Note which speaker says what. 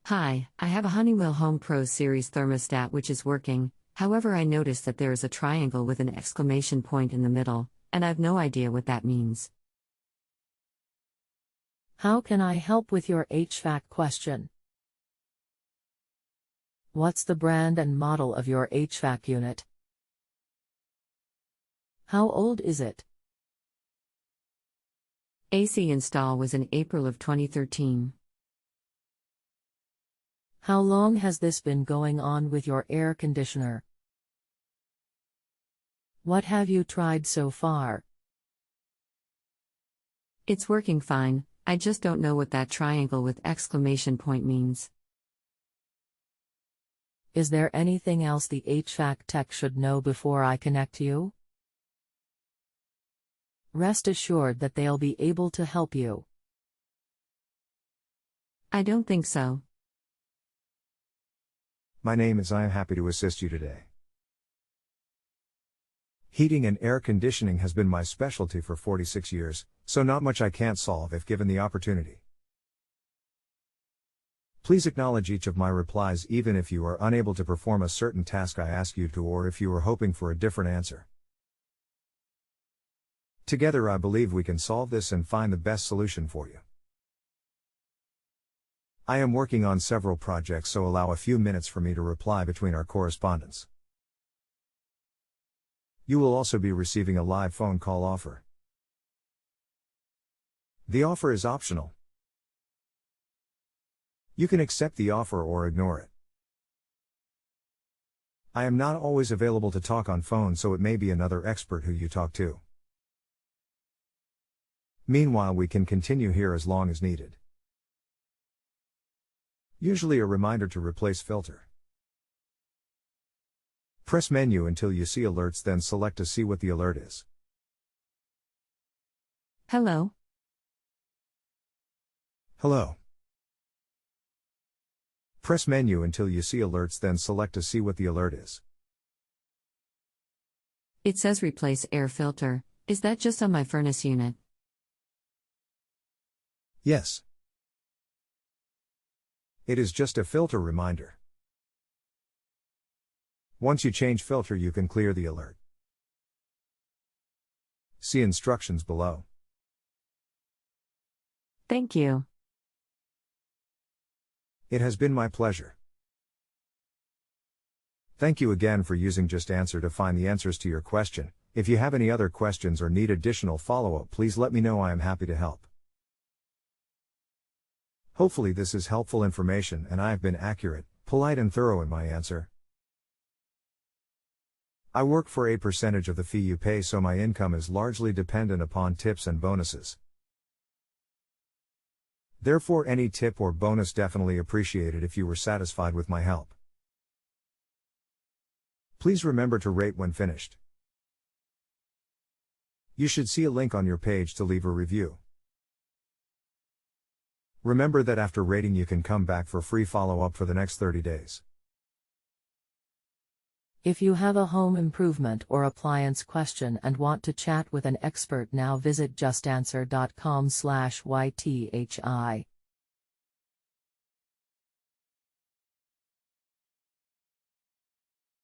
Speaker 1: Hi, I have a Honeywell Home Pro Series thermostat which is working, however I noticed that there is a triangle with an exclamation point in the middle, and I've no idea what that means.
Speaker 2: How can I help with your HVAC question? What's the brand and model of your HVAC unit? How old is it?
Speaker 1: AC install was in April of 2013.
Speaker 2: How long has this been going on with your air conditioner? What have you tried so far?
Speaker 1: It's working fine, I just don't know what that triangle with exclamation point means.
Speaker 2: Is there anything else the HVAC tech should know before I connect you? Rest assured that they'll be able to help you.
Speaker 1: I don't think so.
Speaker 3: My name is I am happy to assist you today. Heating and air conditioning has been my specialty for 46 years, so not much I can't solve if given the opportunity. Please acknowledge each of my replies even if you are unable to perform a certain task I ask you to or if you are hoping for a different answer. Together I believe we can solve this and find the best solution for you. I am working on several projects, so allow a few minutes for me to reply between our correspondence. You will also be receiving a live phone call offer. The offer is optional. You can accept the offer or ignore it. I am not always available to talk on phone, so it may be another expert who you talk to. Meanwhile, we can continue here as long as needed. Usually a reminder to replace filter. Press menu until you see alerts, then select to see what the alert is.
Speaker 1: Hello?
Speaker 3: Hello. Press menu until you see alerts, then select to see what the alert is.
Speaker 1: It says replace air filter. Is that just on my furnace unit?
Speaker 3: Yes. It is just a filter reminder. Once you change filter, you can clear the alert. See instructions below.
Speaker 1: Thank you.
Speaker 3: It has been my pleasure. Thank you again for using JustAnswer to find the answers to your question. If you have any other questions or need additional follow-up, please let me know. I am happy to help. Hopefully this is helpful information and I have been accurate, polite and thorough in my answer. I work for a percentage of the fee you pay, so my income is largely dependent upon tips and bonuses. Therefore, any tip or bonus definitely appreciated if you were satisfied with my help. Please remember to rate when finished. You should see a link on your page to leave a review. Remember that after rating you can come back for free follow-up for the next 30 days.
Speaker 2: If you have a home improvement or appliance question and want to chat with an expert now, visit justanswer.com/ythi.